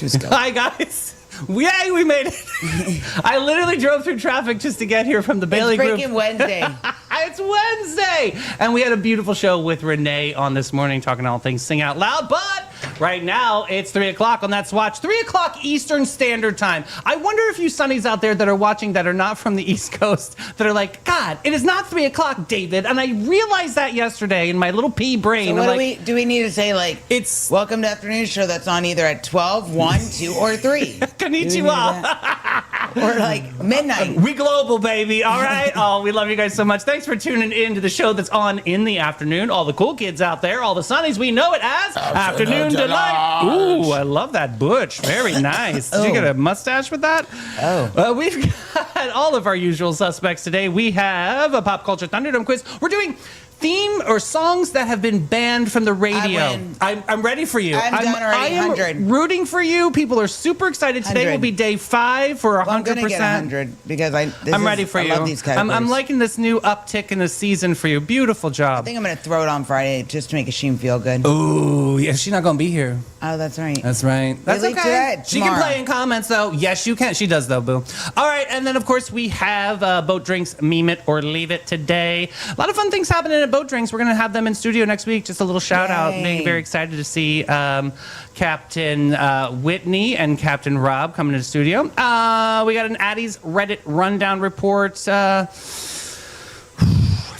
shoes go? Hi, guys. Yay, we made it. I literally drove through traffic just to get here from the Bailey Group. It's freaking Wednesday. It's Wednesday. And we had a beautiful show with Renee on this morning talking all things Sing Out Loud. But right now, it's 3 o'clock on That's Watch. 3 o'clock Eastern Standard Time. I wonder if you sunnies out there that are watching that are not from the East Coast that are like, God, it is not 3 o'clock, David. And I realized that yesterday in my little pea brain. So what do we need to say, like, it's welcome to Afternoon Show that's on either at 12, 1, 2, or 3. Konnichiwa. Or like midnight. We global, baby. All right. Oh, we love you guys so much. Thanks for tuning in to the show that's on in the afternoon. All the cool kids out there, all the sunnies, we know it as Afternoon Delight. Ooh, I love that butch. Very nice. Did you get a mustache with that? Oh. We've got all of our usual suspects today. We have a Pop Culture Thunderdome quiz. We're doing theme or songs that have been banned from the radio. I win. I'm ready for you. I'm done already. I am 100. rooting for you. People are super excited. Today 100. will be day 5 for 100%. Well, I'm gonna get 100 because I'm ready for you. I love these categories. I'm liking this new uptick in the season for you. Beautiful job. I think I'm gonna throw it on Friday just to make Ashim feel good. Ooh, yeah, she's not gonna be here. Oh, that's right. That's right. That's Really? okay. That She can tomorrow. play in comments though. Yes, you can. She does though, boo. All right, and then of course we have Boat Drinks Meme It or Leave It today. A lot of fun things happening at Boat Drinks. We're gonna have them in studio next week. Just a little shout out. Being very excited to see Captain Whitney and Captain Rob coming to the studio. We got an Addie's Reddit rundown report.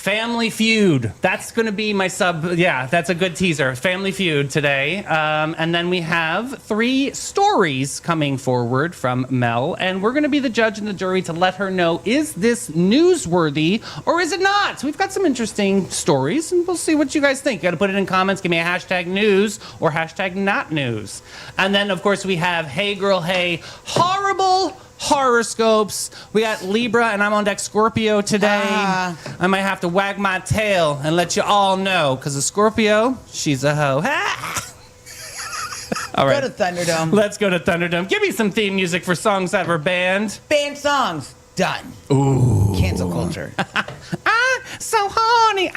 Family Feud. That's going to be my sub. Yeah, that's a good teaser. Family Feud today. And then we have 3 stories coming forward from Mel. And we're going to be the judge and the jury to let her know, is this newsworthy or is it not? So we've got some interesting stories and we'll see what you guys think. You got to put it in comments. Give me a hashtag news or hashtag not news. And then, of course, we have Hey Girl Hey, horrible horoscopes. We got Libra and I'm on deck Scorpio today. I might have to wag my tail and let you all know because a Scorpio, she's a hoe. All right. Go to Thunderdome. Let's go to Thunderdome. Give me some theme music for songs that were banned. Banned songs. Done. Ooh. Cancel culture. So horny.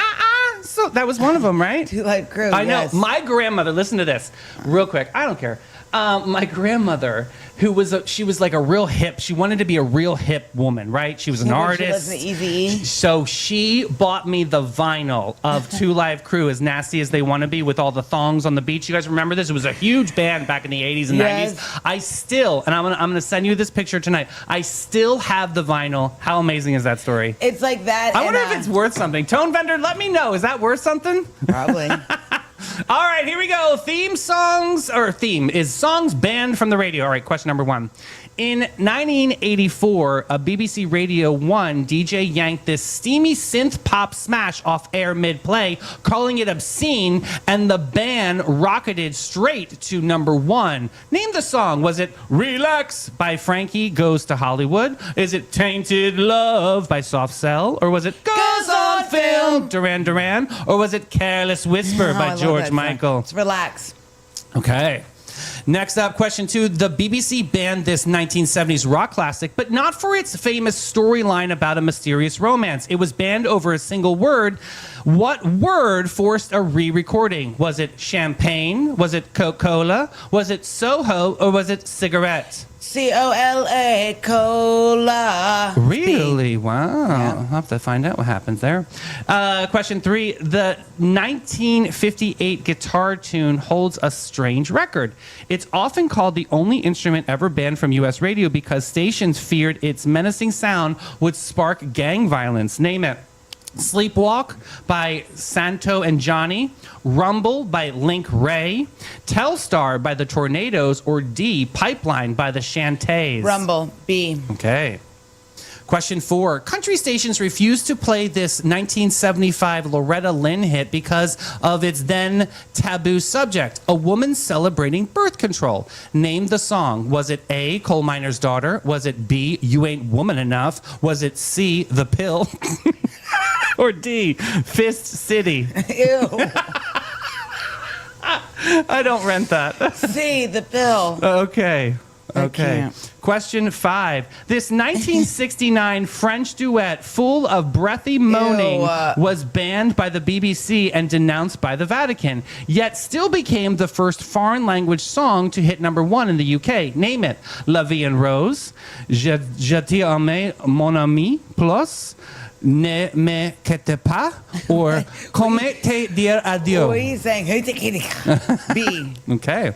So that was one of them, right? 2 Live Crew. I know. Yes. My grandmother, listen to this real quick. I don't care. My grandmother, who was she was like a real hip. She wanted to be a real hip woman, right? She was an artist. She listened to Eazy-E? So she bought me the vinyl of 2 Live Crew, As Nasty as They Want to Be, with all the thongs on the beach. You guys remember this? It was a huge band back in the 80s and 90s. I still, and I'm gonna send you this picture tonight. I still have the vinyl. How amazing is that story? It's like that. I wonder if it's worth something. Tone Vendor, let me know. Is that worth something? Probably. All right, here we go. Theme is songs banned from the radio. All right, question number 1. In 1984, a BBC Radio 1 DJ yanked this steamy synth pop smash off air mid-play, calling it obscene, and the band rocketed straight to number 1. Name the song. Was it Relax by Frankie Goes to Hollywood? Is it Tainted Love by Soft Cell? Or was it Goes on Film, Duran Duran? Or was it Careless Whisper I by love George that Michael? song. It's Relax. Okay. Next up, question 2. The BBC banned this 1970s rock classic, but not for its famous storyline about a mysterious romance. It was banned over a single word. What word forced a re-recording? Was it champagne? Was it Coca-Cola? Was it Soho? Or was it cigarette? C-O-L-A, cola. Really? Wow. Yeah. I'll have to find out what happens there. Question 3. The 1958 guitar tune holds a strange record. It's often called the only instrument ever banned from U.S. radio because stations feared its menacing sound would spark gang violence. Name it. Sleepwalk by Santo and Johnny, Rumble by Link Ray, Telstar by the Tornadoes, or D, Pipeline by the Shantays? Rumble. B. Okay. Question 4. Country stations refused to play this 1975 Loretta Lynn hit because of its then taboo subject, a woman celebrating birth control. Name the song. Was it A, Coal Miner's Daughter? Was it B, You Ain't Woman Enough? Was it C, The Pill? Or D, Fist City? Ew. I don't rent that. C, The Pill. Okay. Okay. can't. Question 5. This 1969 French duet full of breathy moaning was banned by the BBC and denounced by the Vatican, yet still became the first foreign language song to hit number 1 in the UK. Name it. La Vie en Rose, Je t'aime mon ami, plus Ne me quitte pas, or Comment te dire adieu. What are you saying? B. Okay.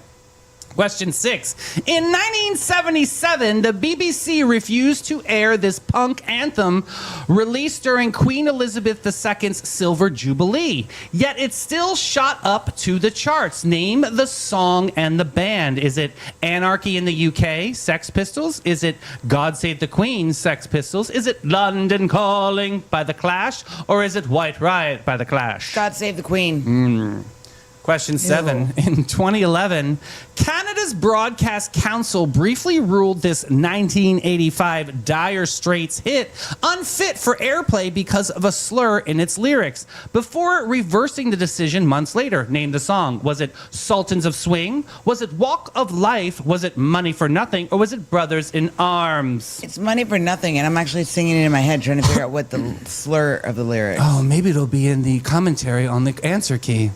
Question 6. In 1977, the BBC refused to air this punk anthem released during Queen Elizabeth II's Silver Jubilee. Yet it still shot up to the charts. Name the song and the band. Is it Anarchy in the UK, Sex Pistols? Is it God Save the Queen, Sex Pistols? Is it London Calling by The Clash? Or is it White Riot by The Clash? God save the Queen. Question 7. In 2011, Canada's Broadcast Council briefly ruled this 1985 Dire Straits hit unfit for airplay because of a slur in its lyrics, before reversing the decision months later. Name the song. Was it Sultans of Swing? Was it Walk of Life? Was it Money for Nothing? Or was it Brothers in Arms? It's Money for Nothing, and I'm actually singing it in my head, trying to figure out what the slur of the lyrics. Oh, maybe it'll be in the commentary on the answer key.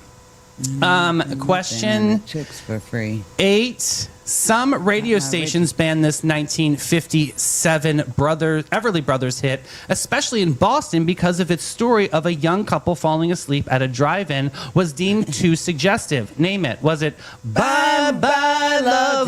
Question Chicks for free. 8. Some radio stations banned this 1957 Everly Brothers hit, especially in Boston, because of its story of a young couple falling asleep at a drive-in was deemed too suggestive. Name it. Was it Bye Bye Love?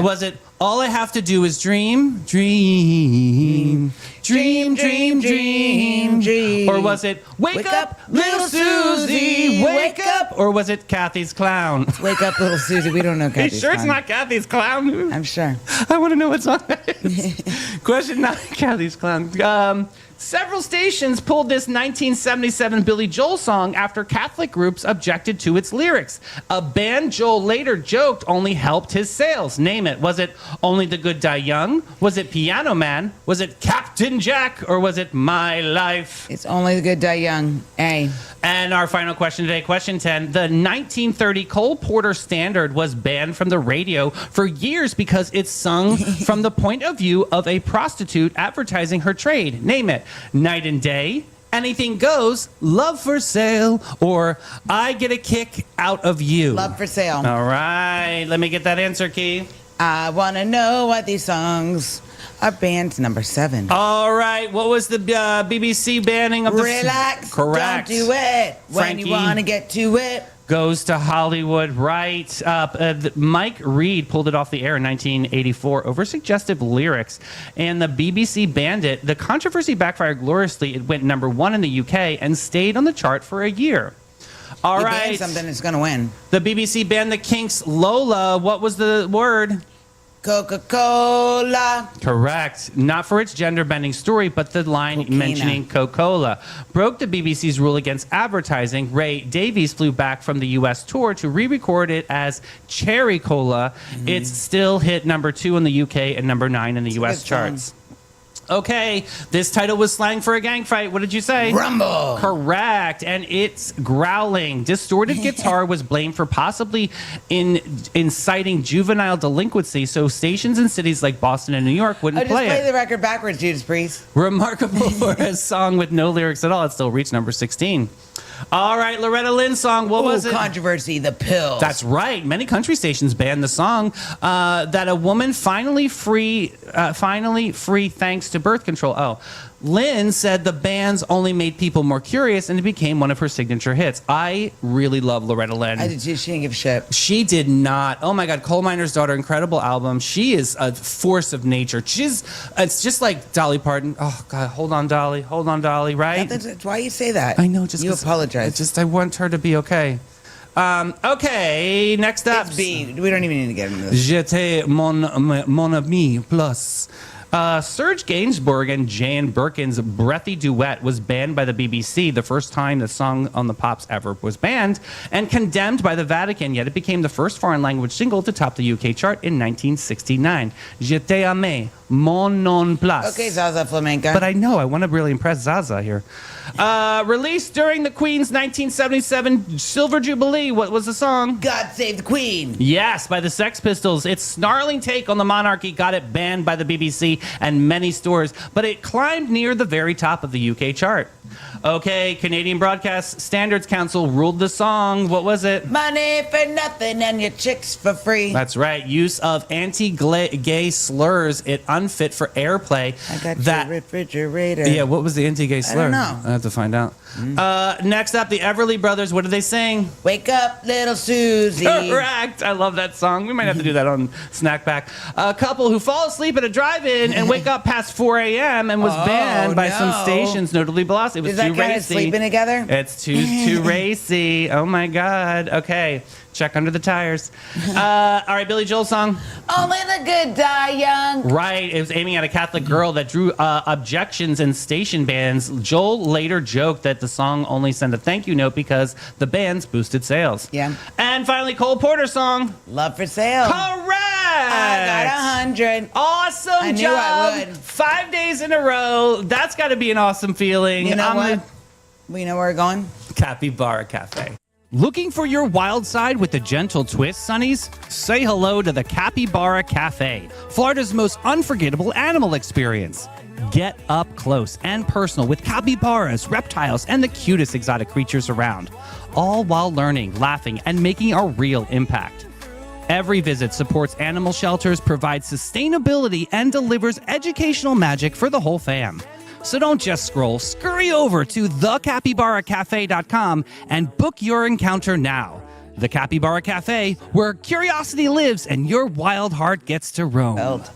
Was it All I Have to Do Is Dream? Dream. Dream, dream, dream, dream. Or was it Wake Up, Little Susie, Wake Up? Or was it Kathy's Clown? Wake up, little Susie. We don't know Are you Kathy's sure it's Clown. not Kathy's Clown? I'm sure. I want to know what song that is. Question 9, Kathy's Clown. Several stations pulled this 1977 Billy Joel song after Catholic groups objected to its lyrics. A band Joel later joked only helped his sales. Name it. Was it Only the Good Die Young? Was it Piano Man? Was it Captain Jack? Or was it My Life? It's Only the Good Die Young. A. And our final question today, question 10. The 1930 Cole Porter Standard was banned from the radio for years because it's sung from the point of view of a prostitute advertising her trade. Name it. Night and Day, Anything Goes, Love for Sale, or I Get a Kick Out of You. Love for Sale. All right. Let me get that answer key. I want to know what these songs are banned. Number 7. All right. What was the BBC banning of the... Relax. Correct. Don't do it. When Frankie. you want to get to it. Goes to Hollywood, right? Mike Reed pulled it off the air in 1984 over suggestive lyrics, and the BBC banned it. The controversy backfired gloriously. It went number 1 in the UK and stayed on the chart for a year. All You ban right. something that's going to win. The BBC banned the Kinks' Lola. What was the word? Coca-Cola. Correct. Not for its gender-bending story, but the line Cocaine. mentioning Coca-Cola. Broke the BBC's rule against advertising. Ray Davies flew back from the U.S. tour to re-record it as Cherry Cola. It's still hit number 2 in the U.K. and number 9 in the U.S. good song. charts. Okay, this title was slang for a gang fight. What did you say? Rumble. Correct, and it's growling. Distorted guitar was blamed for possibly inciting juvenile delinquency, so stations in cities like Boston and New York wouldn't Just play play it. the record backwards, Judas Priest. Remarkable for a song with no lyrics at all, it still reached number 16. All right, Loretta Lynn's song, what was it? Controversy, The Pills. That's right. Many country stations banned the song that a woman finally free thanks to birth control. Oh, Lynn said the bands only made people more curious, and it became one of her signature hits. I really love Loretta Lynn. I did too. She didn't give a shit. She did not. Oh my God, Coal Miner's Daughter, incredible album. She is a force of nature. It's just like Dolly Parton. Oh God, hold on, Dolly, right? That's why you say that. I know. Just you 'cause apologize. I want her to be okay. Okay, next up. It's B. We don't even need to get into this. J'étais mon ami plus. Serge Gainsbourg and Jan Birkin's breathy duet was banned by the BBC, the first time the song on the Pops ever was banned, and condemned by the Vatican, yet it became the first foreign language single to top the UK chart in 1969. Je t'ai aimé, mon non plus. Okay, Zaza Flamenca. But I know, I want to really impress Zaza here. Released during the Queen's 1977 Silver Jubilee, what was the song? God Save the Queen. Yes, by the Sex Pistols. Its snarling take on the monarchy got it banned by the BBC and many stores, but it climbed near the very top of the UK chart. Okay, Canadian Broadcast Standards Council ruled the song. What was it? Money for nothing and your chicks for free. That's right. Use of anti-gay slurs, it unfit for airplay. I got your refrigerator. Yeah, what was the anti-gay slur? don't know. I have to find out. Next up, the Everly Brothers. What do they sing? Wake up, little Susie. Correct. I love that song. We might have to do that on Snack Pack. A couple who fall asleep at a drive-in and wake up past 4 a.m. and was banned by some stations, notably Blasi. It was Is that too kind of racy. sleeping together? It's too racy. Oh my God. Okay. Check under the tires. All right, Billy Joel song. Only the good die young. Right. It was aiming at a Catholic girl that drew objections in station bans. Joel later joked that the song only sent a thank you note because the bands boosted sales. Yeah. And finally, Cole Porter song. Love for sale. Correct. I got 100. Awesome I knew job. I would. 5 days in a row. That's got to be an awesome feeling. You know I'm what? We know where we're going? Capybara Cafe. Looking for your wild side with a gentle twist, Sonnies? Say hello to the Capybara Cafe, Florida's most unforgettable animal experience. Get up close and personal with capybaras, reptiles, and the cutest exotic creatures around, all while learning, laughing, and making a real impact. Every visit supports animal shelters, provides sustainability, and delivers educational magic for the whole fam. So don't just scroll, scurry over to thecapybaracafe.com and book your encounter now. The Capybara Cafe, where curiosity lives and your wild heart gets to roam. Belt.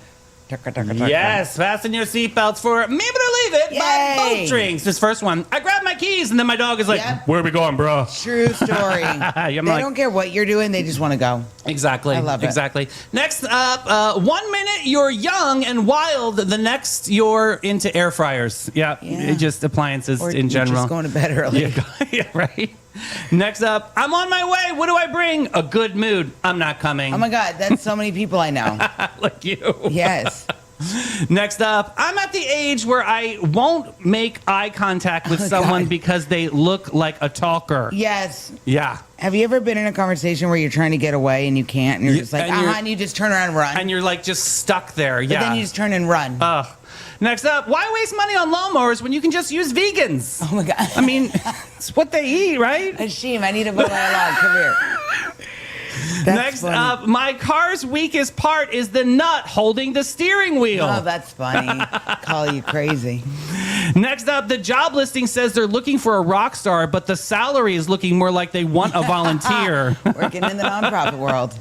Yes, fasten your seatbelts for Maybe to Leave It by Yay. Boat Drinks. This first one. I grabbed my keys and then my dog is like, Yep. where are we going, bro? True story. I'm They like- don't care what you're doing. They just want to go. Exactly. I love it. Exactly. Next up, 1 minute you're young and wild. The next you're into air fryers. Yeah. Yeah. Just appliances Or in you're general. just going to bed early. Yeah, right. Next up, I'm on my way. What do I bring? A good mood. I'm not coming. Oh my God, that's so many people I know. Like you. Yes. Next up, I'm at the age where I won't make eye contact with Oh, someone God. because they look like a talker. Yes. Yeah. Have you ever been in a conversation where you're trying to get away and you can't, and you're just like, and you just turn around and run, And you're like just stuck there. but Yeah. then you just turn and run. Ugh. Next up, why waste money on lawnmowers when you can just use vegans? Oh my God. I mean, it's what they eat, right? Hashim, I need to vote out. Come here. That's Next funny. up, my car's weakest part is the nut holding the steering wheel. Oh, that's funny. Call you crazy. Next up, the job listing says they're looking for a rock star, but the salary is looking more like they want a volunteer. Working in the nonprofit world.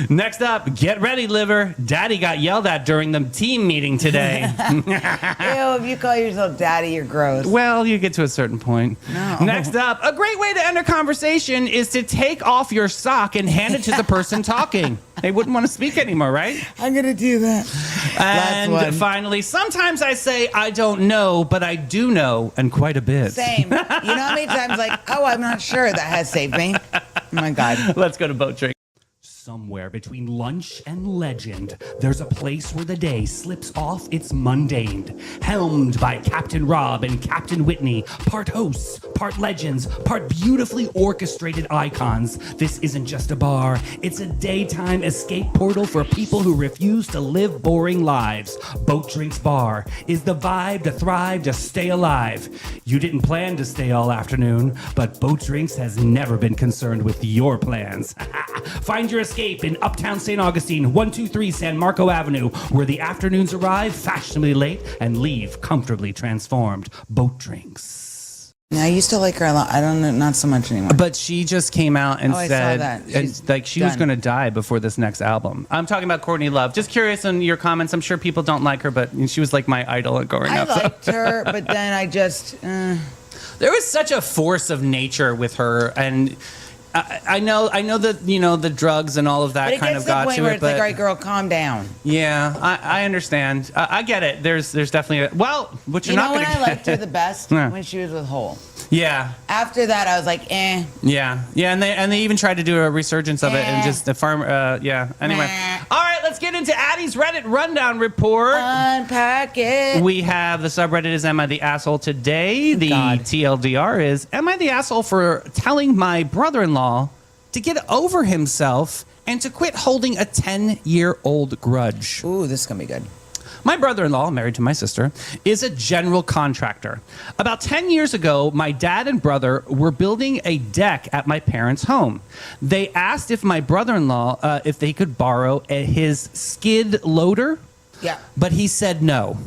Next up, get ready, liver. Daddy got yelled at during the team meeting today. Ew, if you call yourself daddy, you're gross. Well, you get to a certain point. No. Next up, a great way to end a conversation is to take off your sock and hand it to the person talking. They wouldn't want to speak anymore, right? I'm going to do that. And one. finally, sometimes I say I don't know, but I do know, and quite a bit. Same. You know how many times, like, oh, I'm not sure that has saved me? Oh my God. Let's go to Boat Drink. Somewhere between lunch and legend, there's a place where the day slips off its mundane. Helmed by Captain Rob and Captain Whitney, part hosts, part legends, part beautifully orchestrated icons. This isn't just a bar, it's a daytime escape portal for people who refuse to live boring lives. Boat Drinks Bar is the vibe to thrive, to stay alive. You didn't plan to stay all afternoon, but Boat Drinks has never been concerned with your plans. Find your escape in Uptown St. Augustine, 123 San Marco Avenue, where the afternoons arrive fashionably late and leave comfortably transformed. Boat Drinks. Now, I used to like her a lot. I don't know, not so much anymore. But she just came out and Oh, I saw said, that. and, She's like she was done. going to die before this next album. I'm talking about Courtney Love. Just curious on your comments. I'm sure people don't like her, but she was like my idol growing I up. so- liked her, but then I just, There was such a force of nature with her, and I know that the drugs and all of that But it kind gets of to the got point to where it. it's like, But all right, girl, calm down. yeah, I understand. I get it. There's definitely what you're You know not when going I liked her the best? Yeah. When she was with Hole. Yeah. After that, I was like, eh. Yeah, and they even tried to do a resurgence of it, and just the farm. Yeah. Anyway, Meh. all right, let's get into Addie's Reddit rundown report. Unpack it. We have the subreddit is Am I the Asshole today? The God. TLDR is Am I the Asshole for telling my brother-in-law to get over himself and to quit holding a 10-year-old grudge? Ooh, this is going to be good. My brother-in-law, married to my sister, is a general contractor. About 10 years ago, my dad and brother were building a deck at my parents' home. They asked if my brother-in-law, if they could borrow his skid loader, Yeah. but he said no.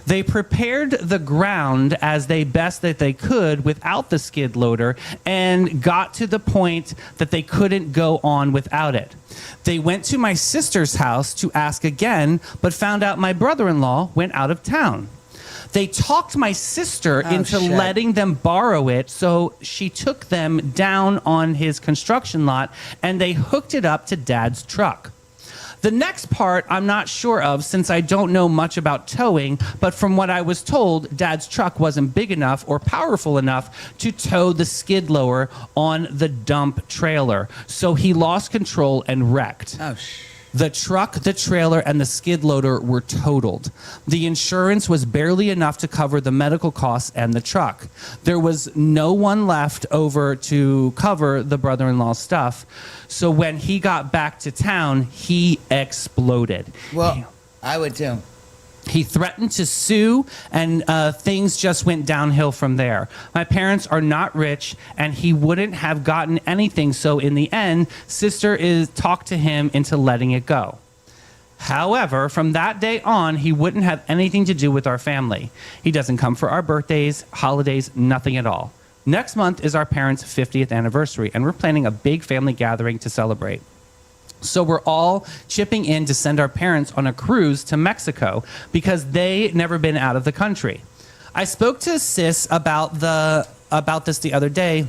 They prepared the ground as they best that they could without the skid loader and got to the point that they couldn't go on without it. They went to my sister's house to ask again, but found out my brother-in-law went out of town. They talked my sister into shit. letting them borrow it, so she took them down on his construction lot and they hooked it up to Dad's truck. The next part I'm not sure of since I don't know much about towing, but from what I was told, Dad's truck wasn't big enough or powerful enough to tow the skid loader on the dump trailer, so he lost control and wrecked. Oh, The truck, the trailer, and the skid loader were totaled. The insurance was barely enough to cover the medical costs and the truck. There was no one left over to cover the brother-in-law's stuff. So when he got back to town, he exploded. well, I would too. He threatened to sue, and things just went downhill from there. My parents are not rich, and he wouldn't have gotten anything. So in the end, sister talked to him into letting it go. However, from that day on, he wouldn't have anything to do with our family. He doesn't come for our birthdays, holidays, nothing at all. Next month is our parents' 50th anniversary, and we're planning a big family gathering to celebrate. So we're all chipping in to send our parents on a cruise to Mexico because they never been out of the country. I spoke to Sis about this the other day,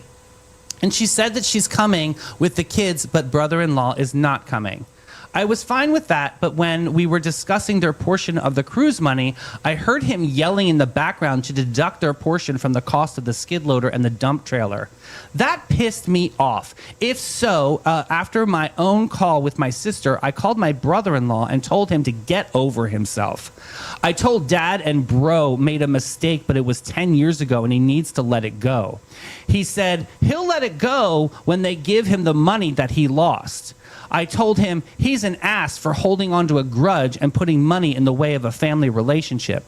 and she said that she's coming with the kids, but brother-in-law is not coming. I was fine with that, but when we were discussing their portion of the cruise money, I heard him yelling in the background to deduct their portion from the cost of the skid loader and the dump trailer. That pissed me off. If so, after my own call with my sister, I called my brother-in-law and told him to get over himself. I told Dad and bro made a mistake, but it was 10 years ago and he needs to let it go. He said he'll let it go when they give him the money that he lost. I told him he's an ass for holding on to a grudge and putting money in the way of a family relationship.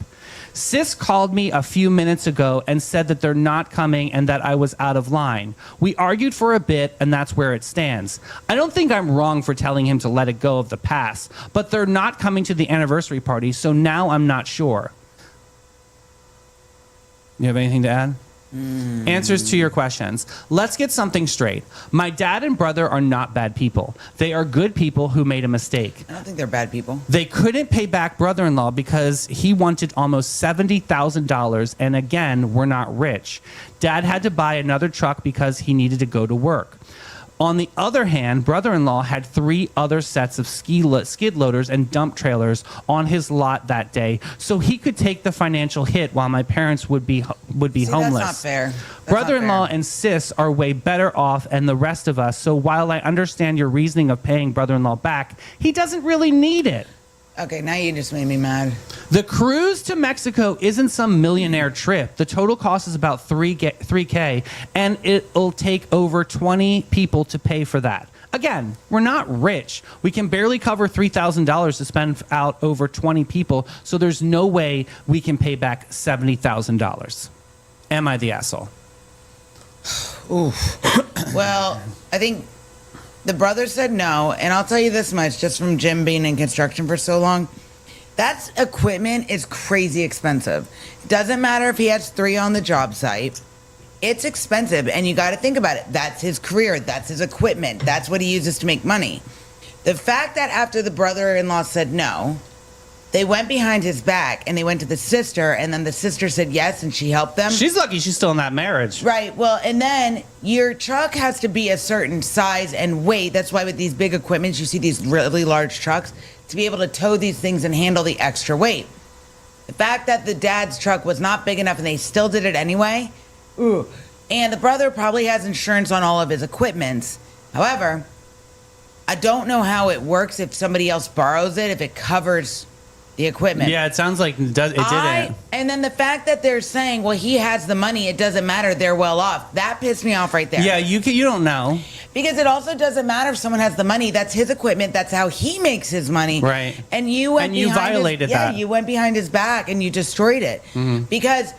Sis called me a few minutes ago and said that they're not coming and that I was out of line. We argued for a bit, and that's where it stands. I don't think I'm wrong for telling him to let it go of the past, but they're not coming to the anniversary party, so now I'm not sure. You have anything to add? Answers to your questions. Let's get something straight. My dad and brother are not bad people. They are good people who made a mistake. I don't think they're bad people. They couldn't pay back brother-in-law because he wanted almost $70,000, and again, we're not rich. Dad had to buy another truck because he needed to go to work. On the other hand, brother-in-law had 3 other sets of skid loaders and dump trailers on his lot that day, so he could take the financial hit while my parents would be homeless. That's not fair. That's Brother-in-law not fair. and sis are way better off than the rest of us, so while I understand your reasoning of paying brother-in-law back, he doesn't really need it. Okay, now you just made me mad. The cruise to Mexico isn't some millionaire trip. The total cost is about $3K, and it'll take over 20 people to pay for that. Again, we're not rich. We can barely cover $3,000 to spend out over 20 people, so there's no way we can pay back $70,000. Am I the asshole? Well, I think the brother said no, and I'll tell you this much, just from Jim being in construction for so long, that equipment is crazy expensive. It doesn't matter if he has 3 on the job site. It's expensive, and you got to think about it. That's his career. That's his equipment. That's what he uses to make money. The fact that after the brother-in-law said no, They went behind his back and they went to the sister, and then the sister said yes, and she helped them. She's lucky she's still in that marriage. Right. Well, and then your truck has to be a certain size and weight. That's why with these big equipments, you see these really large trucks to be able to tow these things and handle the extra weight. The fact that the dad's truck was not big enough and they still did it anyway. Ooh. And the brother probably has insurance on all of his equipments. However, I don't know how it works if somebody else borrows it, if it covers the equipment. Yeah, it sounds like it didn't. And then the fact that they're saying, well, he has the money, it doesn't matter, they're well off. That pissed me off right there. Yeah, you don't know. Because it also doesn't matter if someone has the money. That's his equipment. That's how he makes his money. Right. And you went And you behind violated his, that. Yeah, you went behind his back and you destroyed it. Mm-hmm. Because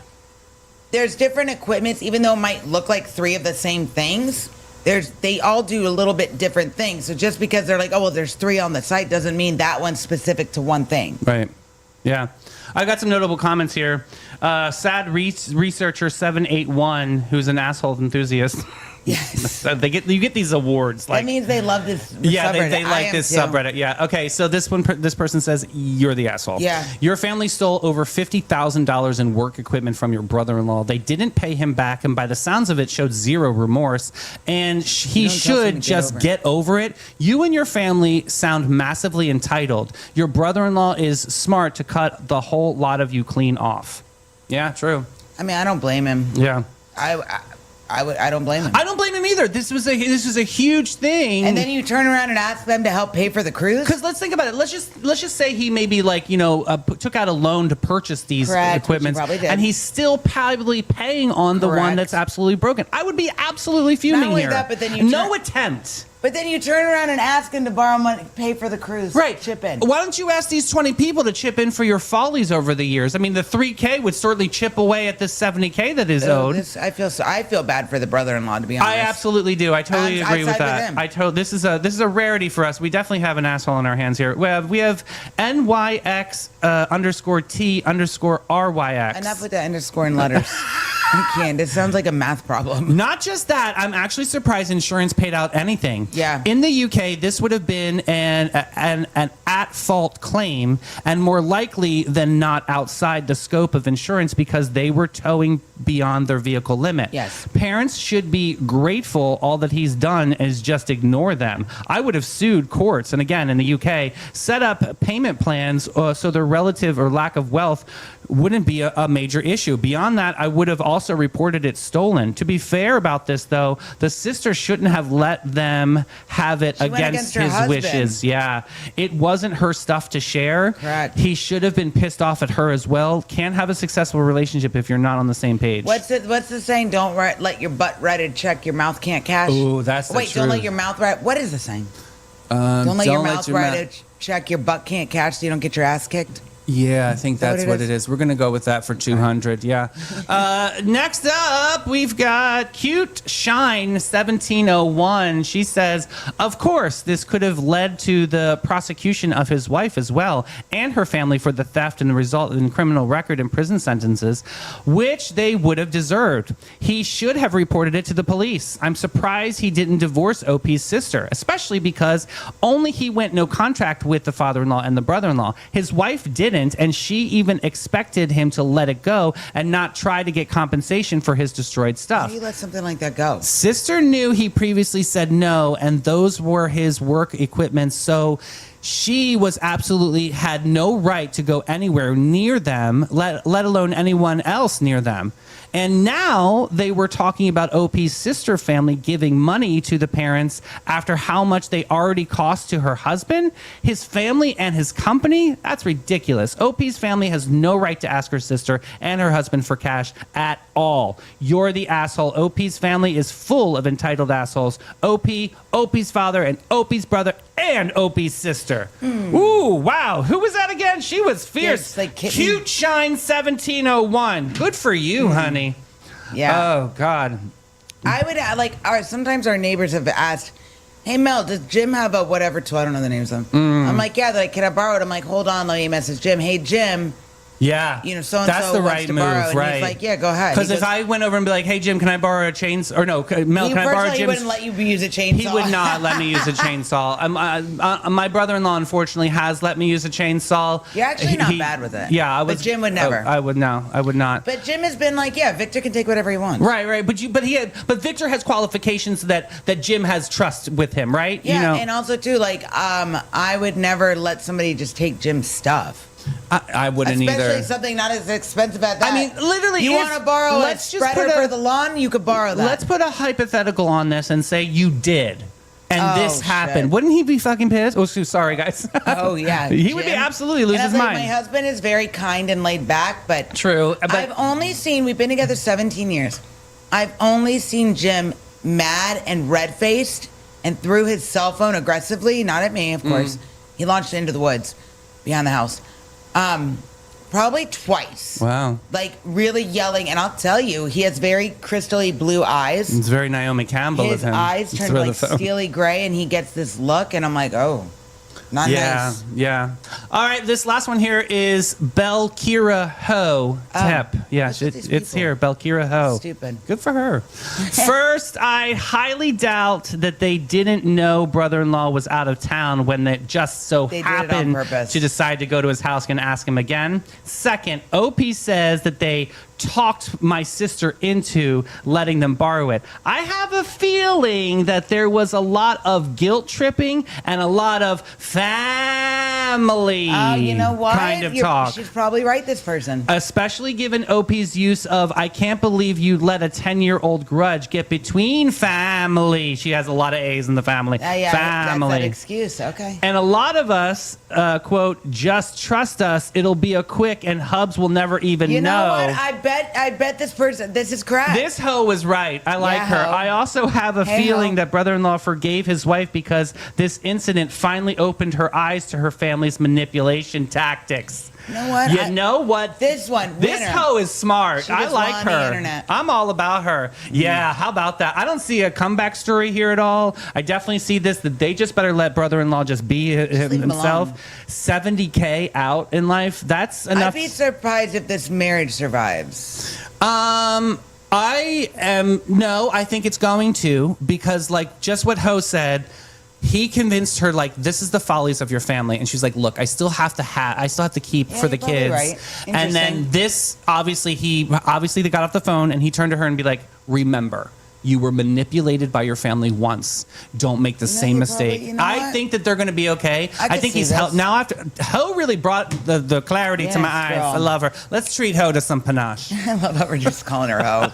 there's different equipments, even though it might look like three of the same things. They all do a little bit different things. So just because they're like, oh, well, there's three on the site doesn't mean that one's specific to one thing. Right. Yeah. I got some notable comments here. Sad researcher 781, who's an asshole enthusiast. Yes. You get these awards. That means they love this Yeah, subreddit. they like this subreddit. Yeah. Okay. So this person says you're the asshole. Yeah. Your family stole over $50,000 in work equipment from your brother-in-law. They didn't pay him back, and by the sounds of it, showed zero remorse. And he should just get over it. You and your family sound massively entitled. Your brother-in-law is smart to cut the whole lot of you clean off. Yeah. True. I mean, I don't blame him. Yeah. I don't blame him. I don't blame him either. This was a huge thing. And then you turn around and ask them to help pay for the cruise? Because let's think about it. Let's just say he maybe took out a loan to purchase these equipments, and he's still probably paying on the one that's absolutely broken. I would be absolutely fuming Not only here. that, but then you no attempt. But then you turn around and ask him to borrow money, pay for the cruise. Right. Chip in. Why don't you ask these 20 people to chip in for your follies over the years? I mean, the 3K would certainly chip away at this 70K that is owed. I feel bad for the brother-in-law, to be honest. I absolutely do. I totally agree with that. This is a rarity for us. We definitely have an asshole in our hands here. We have NYX _T_RYX. Enough with the underscore in letters. I can't. It sounds like a math problem. Not just that, I'm actually surprised insurance paid out anything. Yeah. In the UK, this would have been an at-fault claim, and more likely than not outside the scope of insurance because they were towing beyond their vehicle limit. Yes. Parents should be grateful all that he's done is just ignore them. I would have sued courts, and again, in the UK, set up payment plans so their relative or lack of wealth wouldn't be a major issue. Beyond that, I would have also reported it stolen. To be fair about this, though, the sister shouldn't have let them have it against his wishes. Yeah. It wasn't her stuff to share. Correct. He should have been pissed off at her as well. Can't have a successful relationship if you're not on the same page. What's the saying? Don't let your butt write a check your mouth can't cash. Ooh, that's the Wait, truth. don't let your mouth write. What is the saying? Don't let your mouth write a check your butt can't cash so you don't get your ass kicked. Yeah, I think that's what it is. We're going to go with that for 200. Yeah. Next up, we've got Cute Shine 1701. She says, of course, this could have led to the prosecution of his wife as well and her family for the theft and the result in criminal record and prison sentences, which they would have deserved. He should have reported it to the police. I'm surprised he didn't divorce OP's sister, especially because only he went no contract with the father-in-law and the brother-in-law. His wife didn't, and she even expected him to let it go and not try to get compensation for his destroyed stuff. How do you let something like that go? Sister knew he previously said no, and those were his work equipment, so she was absolutely had no right to go anywhere near them, let alone anyone else near them. And now they were talking about OP's sister family giving money to the parents after how much they already cost to her husband, his family, and his company. That's ridiculous. OP's family has no right to ask her sister and her husband for cash at all. You're the asshole. OP's family is full of entitled assholes. OP's father, and OP's brother, and OP's sister. Ooh, wow. Who was that again? She was fierce. Yes, Cute Shine 1701. Good for you, honey. Yeah. Oh, God. I would sometimes our neighbors have asked, hey, Mel, does Jim have a whatever tool? I don't know the names of them. I'm like, yeah. They're like, can I borrow it? I'm like, hold on, let me message Jim. Hey, Jim, Yeah. So-and-so That's the wants right to move, borrow. And right. he's like, yeah, go ahead. Because He if goes- I went over and be like, hey, Jim, can I borrow a chainsaw? Or no, Mel, can I borrow he Jim's? wouldn't let you use a chainsaw. He would not let me use a chainsaw. My brother-in-law, unfortunately, has let me use a chainsaw. You're actually not bad with it. Yeah, I But was. Jim would never. I would not. But Jim has been like, yeah, Victor can take whatever he wants. Right. But Victor has qualifications that Jim has trust with him, right? Yeah, and also too, like, I would never let somebody just take Jim's stuff. I wouldn't Especially either. something not as expensive as that. I mean, literally, you if- want to borrow a let's just spreader put a- for the lawn? You could borrow that. Let's put a hypothetical on this and say you did. And Oh, this happened. shit. Wouldn't he be fucking pissed? Oh, sorry, guys. Oh yeah, He would be Jim. absolutely lose And I his was like, mind. My husband is very kind and laid back, but True, but I've only seen. We've been together 17 years. I've only seen Jim mad and red faced and threw his cell phone aggressively. Not at me, of course. He launched it into the woods behind the house. Probably twice. wow, Like really yelling, and I'll tell you, he has very crystally blue eyes. it's very Naomi Campbell His of him. eyes turn Throw like the phone. steely gray, and he gets this look, and I'm like, oh, not Yeah, nice. yeah. All right, this last one here is Belkira Ho Tep. Yeah, what's with these it's people? here, Belkira Ho. Stupid. Good for her. First, I highly doubt that they didn't know brother-in-law was out of town when it just so They did it on happened purpose. to decide to go to his house and ask him again. Second, OP says that they talked my sister into letting them borrow it. I have a feeling that there was a lot of guilt tripping and a lot of family You know what? kind of talk. She's probably right, this person. Especially given OP's use of, I can't believe you let a 10-year-old grudge get between family. She has a lot of A's in the family. Yeah, family. that's that excuse. Okay. And a lot of us, quote, just trust us. It'll be a quick and Hubs will never even You know what? know. I bet this person. This is correct. This hoe was right. I like Yeah, her. hoe. I also have a Hey, feeling hoe. that brother-in-law forgave his wife because this incident finally opened her eyes to her family's manipulation tactics. You know what? You know what? This one. This winner. hoe is smart. She I just like won the her. internet. I'm all about her. Yeah, how about that? I don't see a comeback story here at all. I definitely see this that they just better let brother-in-law just be leave him himself. alone. 70K out in life. That's enough. I'd be surprised if this marriage survives. I think it's going to, because like just what Ho said, he convinced her like this is the follies of your family, and she's like, look, I still have to keep Yeah, for the you're probably kids. right. And then Interesting. this obviously they got off the phone and he turned to her and be like, remember, you were manipulated by your family once. Don't make the same you're mistake. probably- you know I what? think that they're going to be okay. I could think see he's this. helped now. After Ho really brought the clarity to my Yes, eyes. girl. I love her. Let's treat Ho to some panache. I love how we're just calling her hoe.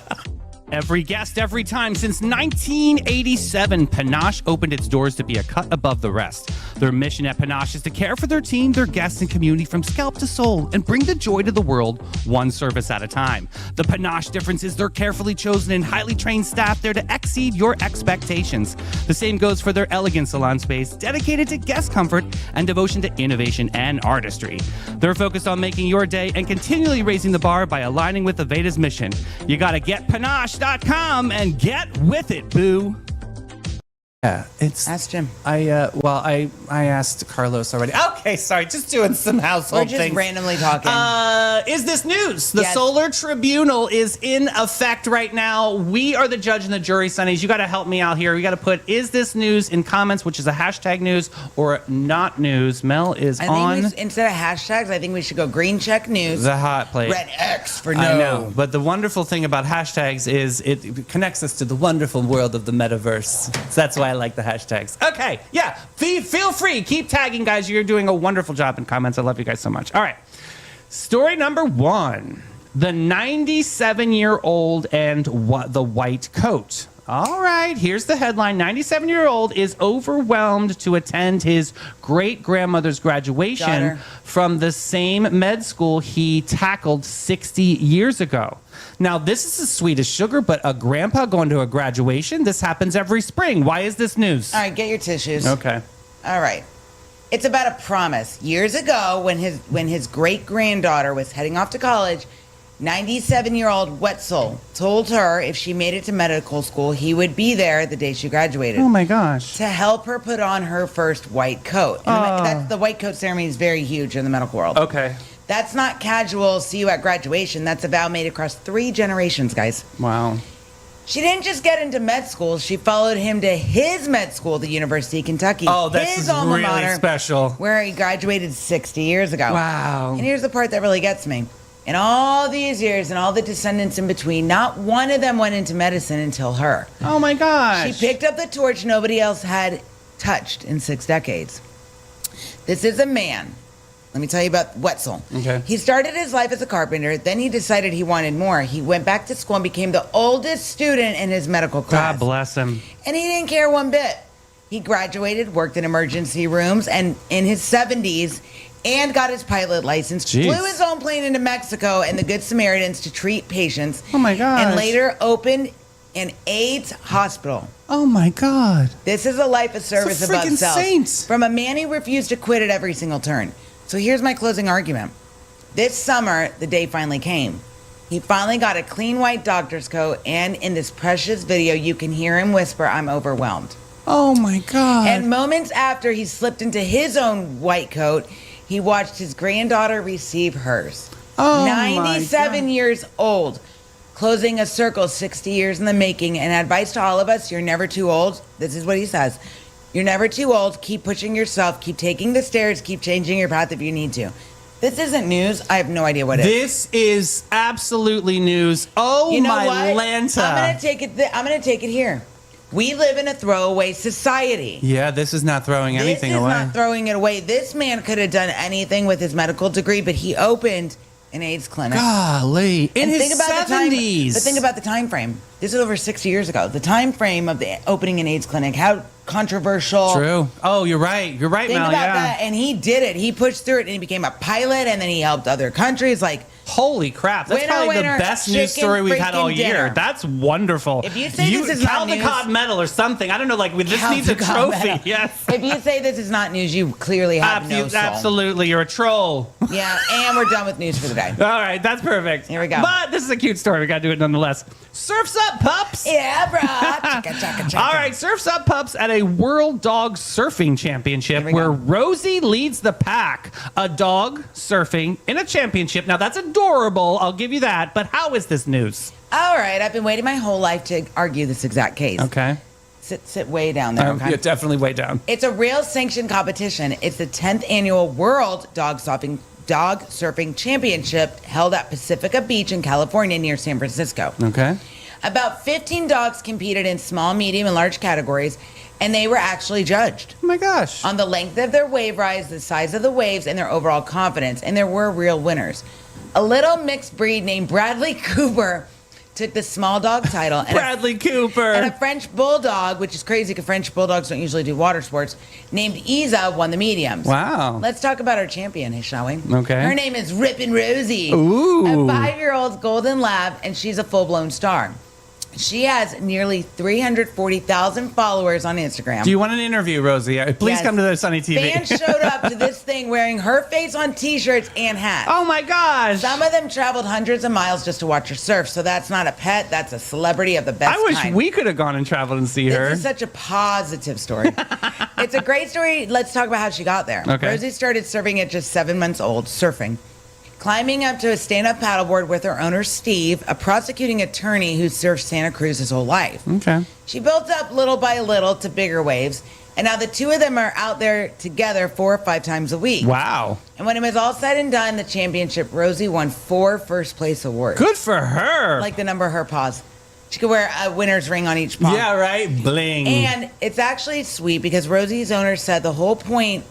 Every guest, every time. Since 1987, Panache opened its doors to be a cut above the rest. Their mission at Panache is to care for their team, their guests, and community from scalp to soul and bring the joy to the world one service at a time. The Panache difference is their carefully chosen and highly trained staff there to exceed your expectations. The same goes for their elegant salon space, dedicated to guest comfort and devotion to innovation and artistry. They're focused on making your day and continually raising the bar by aligning with Aveda's mission. You gotta get Panache.com and get with it, boo. Yeah, it's. Ask Jim. I asked Carlos already. Okay, sorry, just doing some household We're just things. randomly talking. Is this news? The Yes. Solar Tribunal is in effect right now. We are the judge and the jury, Sonnies. You got to help me out here. We got to put "is this news" in comments, which is a hashtag news or not news. Mel is I on think instead of hashtags, I think we should go green check news, the hot plate. red X for no. I know, but the wonderful thing about hashtags is it connects us to the wonderful world of the metaverse. So that's why I like the hashtags. Okay, yeah, feel free. Keep tagging, guys. You're doing a wonderful job in comments. I love you guys so much. All right, story number one. The 97-year-old and the white coat. All right, here's the headline. 97-year-old is overwhelmed to attend his great-grandmother's graduation Daughter. from the same med school he tackled 60 years ago. Now, this is as sweet as sugar, but a grandpa going to a graduation? This happens every spring. Why is this news? All right, get your tissues. Okay. All right. It's about a promise. Years ago, when his great granddaughter was heading off to college, 97-year-old Wetzel told her if she made it to medical school, he would be there the day she graduated Oh, my gosh. to help her put on her first white coat. And the white coat ceremony is very huge in the medical world. Okay. That's not casual, see you at graduation. That's a vow made across 3 generations, guys. Wow. She didn't just get into med school. She followed him to his med school, the University of Kentucky. Oh, that's his alma really mater, special. where he graduated 60 years ago. Wow. And here's the part that really gets me. In all these years and all the descendants in between, not one of them went into medicine until her. Oh my gosh. She picked up the torch nobody else had touched in 6 decades. This is a man. Let me tell you about Wetzel. Okay. He started his life as a carpenter. Then he decided he wanted more. He went back to school and became the oldest student in his medical class. God bless him. And he didn't care one bit. He graduated, worked in emergency rooms, and in his 70s, and got his pilot license. Jeez. Flew his own plane into Mexico and the Good Samaritans to treat patients. Oh my gosh. And later opened an AIDS hospital. Oh my God. This is a life of service It's a above freaking self. saint. From a man who refused to quit at every single turn. So here's my closing argument. This summer, the day finally came. He finally got a clean white doctor's coat, and in this precious video, you can hear him whisper, "I'm overwhelmed." Oh my God. And moments after he slipped into his own white coat, he watched his granddaughter receive hers. Oh, my 97 God. years old, closing a circle 60 years in the making. And advice to all of us, you're never too old. This is what he says. You're never too old. Keep pushing yourself. Keep taking the stairs. Keep changing your path if you need to. This isn't news. I have no idea what it is. This is absolutely news. Oh You know my what? Lanta. I'm gonna take it. I'm gonna take it here. We live in a throwaway society. Yeah, this is not throwing anything This is away. not throwing it away. This man could have done anything with his medical degree, but he opened an AIDS clinic. Golly. In And his think about the time, 70s. but think about the time frame. This is over 60 years ago. The time frame of the opening an AIDS clinic. How controversial. True. Oh, you're right. You're right, Think Mel. about Yeah. that. And he did it. He pushed through it, and he became a pilot, and then he helped other countries. Like, Holy crap. That's Winner, probably winner, the best news chicken story we've had all freaking year. dinner. That's wonderful. If you say this is not news- Caldecott medal or something. I don't know, like, this needs a Caldecott trophy. medal. Yes. if you say this is not news, you clearly have no soul. Absolutely. You're a troll. Yeah, and we're done with news for the day. All right, that's perfect. Here we go. But this is a cute story. We got to do it nonetheless. Surf's Up, pups. Yeah, bro. Chicka, chicka, chicka. All right, Surf's Up, pups at a World Dog Surfing Championship Here we where go. Rosie leads the pack. A dog surfing in a championship. Now, that's adorable. I'll give you that. But how is this news? All right, I've been waiting my whole life to argue this exact case. Okay. Sit way down there, okay? You're definitely way down. It's a real sanctioned competition. It's the 10th annual World Dog Surfing Championship held at Pacifica Beach in California near San Francisco. Okay. About 15 dogs competed in small, medium, and large categories, and they were actually judged Oh my gosh. on the length of their wave rise, the size of the waves, and their overall confidence. And there were real winners. A little mixed breed named Bradley Cooper took the small dog title, and Bradley Cooper. and a French bulldog, which is crazy because French bulldogs don't usually do water sports, named Isa won the mediums. Wow. Let's talk about our champion, shall we? Okay. Her name is Rippin' Rosie. Ooh. A 5-year-old golden lab, and she's a full-blown star. She has nearly 340,000 followers on Instagram. Do you want an interview, Rosie? Please Yes. come to the Sunny TV. Fans showed up to this thing wearing her face on T-shirts and hats. Oh my gosh. Some of them traveled hundreds of miles just to watch her surf. So that's not a pet. That's a celebrity of the best I wish kind. we could have gone and traveled and see her. This is such a positive story. It's a great story. Let's talk about how she got there. Okay. Rosie started surfing at just 7 months old, surfing. Climbing up to a stand-up paddleboard with her owner, Steve, a prosecuting attorney who surfed Santa Cruz his whole life. Okay. She built up little by little to bigger waves, and now the two of them are out there together 4 or 5 times a week. Wow. And when it was all said and done, the championship, Rosie won 4 first-place awards. Good for her. Like the number of her paws. She could wear a winner's ring on each paw. Yeah, right? Bling. And it's actually sweet because Rosie's owner said the whole point,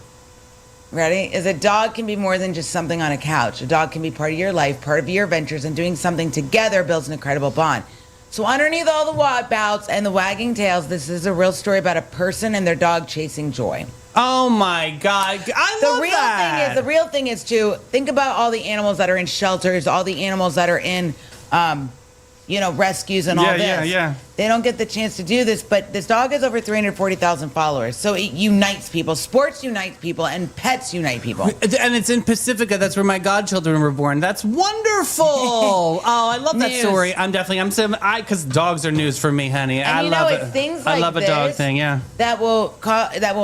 ready, is a dog can be more than just something on a couch. A dog can be part of your life, part of your adventures, and doing something together builds an incredible bond. So underneath all the bouts and the wagging tails, this is a real story about a person and their dog chasing joy. Oh my God. I love that. The real thing is to think about all the animals that are in shelters, all the animals that are in, rescues and all this. Yeah. They don't get the chance to do this, but this dog has over 340,000 followers. So it unites people. Sports unite people, and pets unite people. And it's in Pacifica. That's where my godchildren were born. That's wonderful. Oh, I love that News. story. Because dogs are news for me, honey. And I you love know, it. it's things I like love a dog this thing. Yeah. that will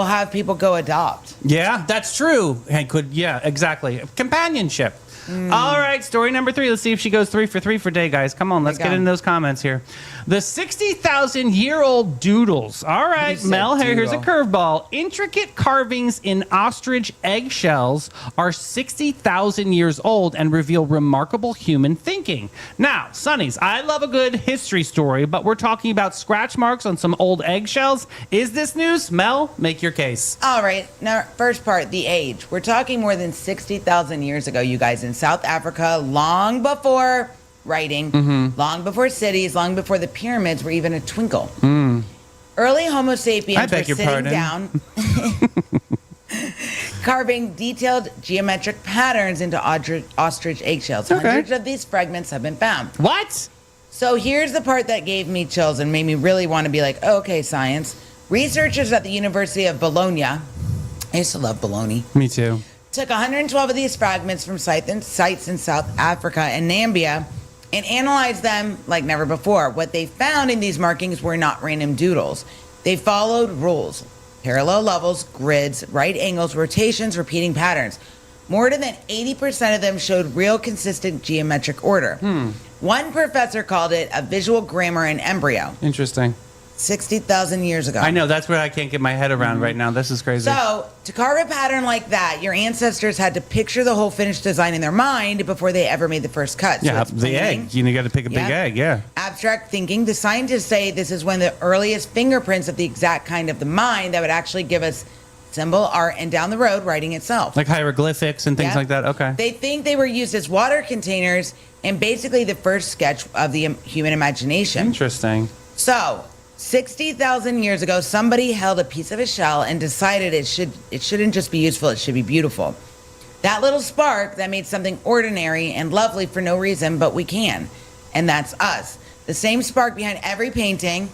have people go adopt. Yeah, that's true. Exactly. Companionship. All right, story number 3. Let's see if she goes 3 for 3 for day, guys. Come on, let's There you get go. into those comments here. The 60,000-year-old doodles. All right, You said Mel, here's a doodle. curveball. Intricate carvings in ostrich eggshells are 60,000 years old and reveal remarkable human thinking. Now, Sonnies, I love a good history story, but we're talking about scratch marks on some old eggshells. Is this news? Mel, make your case. All right. Now, first part, the age. We're talking more than 60,000 years ago, you guys, in South Africa, long before writing, long before cities, long before the pyramids were even a twinkle. Early Homo sapiens I beg were your sitting pardon. down, carving detailed geometric patterns into ostrich eggshells. Okay. Hundreds of these fragments have been found. What? So here's the part that gave me chills and made me really want to be like, oh, okay, science. Researchers at the University of Bologna, I used to love Bologna, Me too. took 112 of these fragments from sites in South Africa and Namibia and analyzed them like never before. What they found in these markings were not random doodles. They followed rules, parallel levels, grids, right angles, rotations, repeating patterns. More than 80% of them showed real consistent geometric order. One professor called it a visual grammar in embryo, Interesting. 60,000 years ago. I know, that's what I can't get my head around right now. This is crazy. So, to carve a pattern like that, your ancestors had to picture the whole finished design in their mind before they ever made the first cut. So yeah, it's the planning, egg. You got to pick a big Yeah. egg, yeah. abstract thinking. The scientists say this is one of the earliest fingerprints of the exact kind of the mind that would actually give us symbol, art, and down the road, writing itself. Like hieroglyphics and things Yeah. like that. Okay. They think they were used as water containers and basically the first sketch of the human imagination. Interesting. So, 60,000 years ago, somebody held a piece of a shell and decided it shouldn't just be useful, it should be beautiful. That little spark that made something ordinary and lovely for no reason, but we can. And that's us. The same spark behind every painting,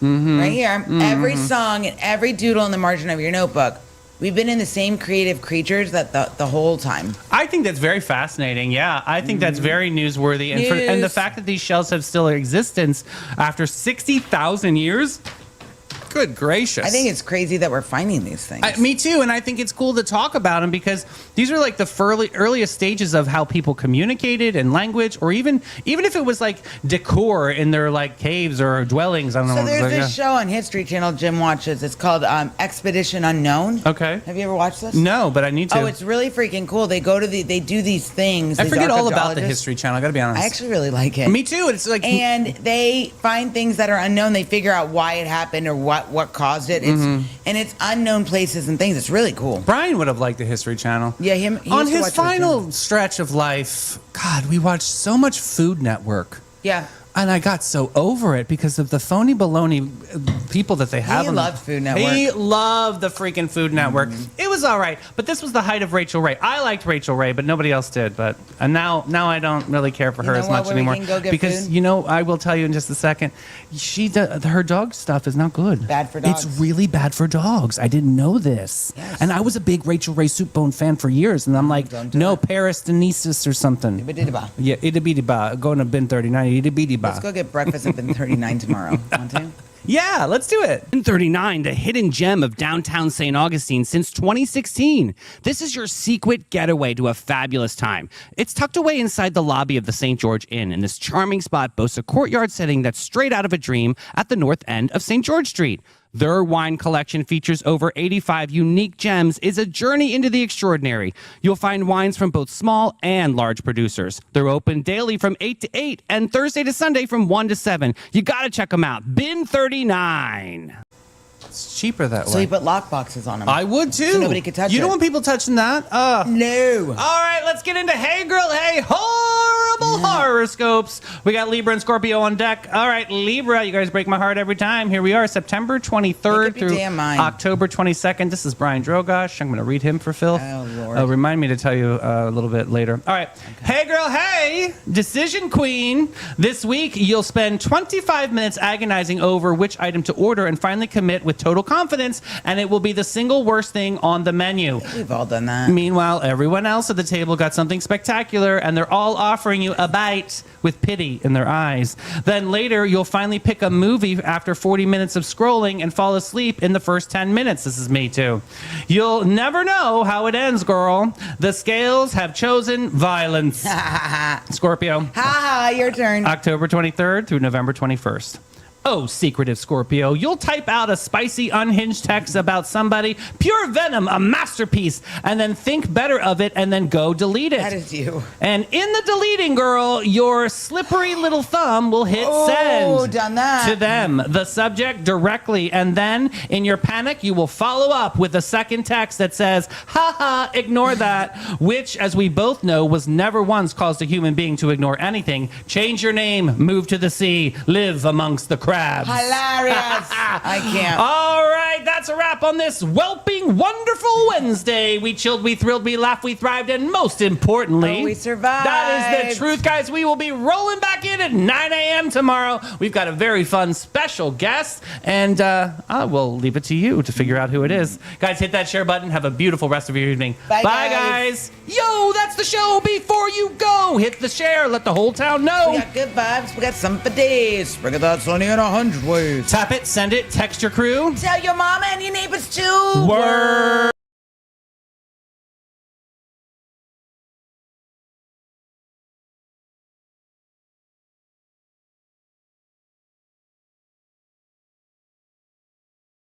right here, every song, and every doodle in the margin of your notebook. We've been in the same creative creatures that the whole time. I think that's very fascinating. Yeah, I think that's very newsworthy. And the News. fact that these shells have still existence after 60,000 years, good gracious. I think it's crazy that we're finding these things. Me too, and I think it's cool to talk about them because these are like the earliest stages of how people communicated and language, or even if it was like decor in their like caves or dwellings. I don't know. So what there's it's like, this show on History Channel Jim watches. It's called Expedition Unknown. Okay. Have you ever watched this? No, but I need to. Oh, it's really freaking cool. They go to they do these things. I these forget all about the archaeologists. History Channel. I got to be honest. I actually really like it. Me too. It's like And they find things that are unknown. They figure out why it happened or what caused it. And it's unknown places and things. It's really cool. Brian would have liked the History Channel. Yeah, he On used to his watch it final too. stretch of life, God, we watched so much Food Network. Yeah. And I got so over it because of the phony baloney people that they have. He on the- loved Food Network. He loved the freaking Food Network. It was all right, but this was the height of Rachel Ray. I liked Rachel Ray, but nobody else did. And now I don't really care for her know as what, much where we anymore can go get because food? I will tell you in just a second. Her dog stuff is not good. Bad for dogs. It's really bad for dogs. I didn't know this, Yes. and I was a big Rachel Ray Soup Bone fan for years, and I'm like, don't do no, it. Parastenesis or something. Ba-dee-da-ba. Yeah, itty bitty ba. Going to bin 39. Itty bitty ba. Let's go get breakfast at bin 39 tomorrow. Want to? Yeah, let's do it. 39, the hidden gem of downtown St. Augustine since 2016. This is your secret getaway to a fabulous time. It's tucked away inside the lobby of the St. George Inn, and this charming spot boasts a courtyard setting that's straight out of a dream at the north end of St. George Street. Their wine collection features over 85 unique gems, is a journey into the extraordinary. You'll find wines from both small and large producers. They're open daily from 8 to 8 and Thursday to Sunday from 1 to 7. You got to check them out. Bin 39. It's cheaper that So way. he put lock boxes on them. I would too. So nobody could touch You don't it. want people touching that? No. All right, let's get into Hey Girl, Hey Horrible Horoscopes. We got Libra and Scorpio on deck. All right, Libra, you guys break my heart every time. Here we are, September Make 23rd up your through damn mind. October 22nd. This is Brian Drogosh. I'm going to read him for filth. Oh, Lord. Remind me to tell you a little bit later. All right. Hey Girl, Hey Decision Queen. This week, you'll spend 25 minutes agonizing over which item to order and finally commit with total confidence, and it will be the single worst thing on the menu. We've all done that. Meanwhile, everyone else at the table got something spectacular, and they're all offering you you a bite with pity in their eyes. Then later, you'll finally pick a movie after 40 minutes of scrolling and fall asleep in the first 10 minutes. This is me too. You'll never know how it ends, girl. The scales have chosen violence. Scorpio, Ha ha, your turn. October 23rd through November 21st. Oh, secretive Scorpio, you'll type out a spicy, unhinged text about somebody, pure venom, a masterpiece, and then think better of it and then go delete it. That is you. And in the deleting, girl, your slippery little thumb will hit send done that. to them, the subject directly. And then in your panic, you will follow up with a second text that says, haha, ignore that, which, as we both know, was never once caused a human being to ignore anything. Change your name, move to the sea, live amongst the crabs. Hilarious. I can't. All right, that's a wrap on this whelping, wonderful Wednesday. We chilled, we thrilled, we laughed, we thrived, and most importantly, we survived. That is the truth, guys. We will be rolling back in at 9 a.m. tomorrow. We've got a very fun special guest, and I will leave it to you to figure out who it is. Guys, hit that share button. Have a beautiful rest of your evening. Bye, guys. Yo, that's the show. Before you go, hit the share. Let the whole town know. We got good vibes. We got some for days. Spread your thoughts on in 100 ways. Tap it, send it, text your crew. Tell your mama and your neighbors too. Word.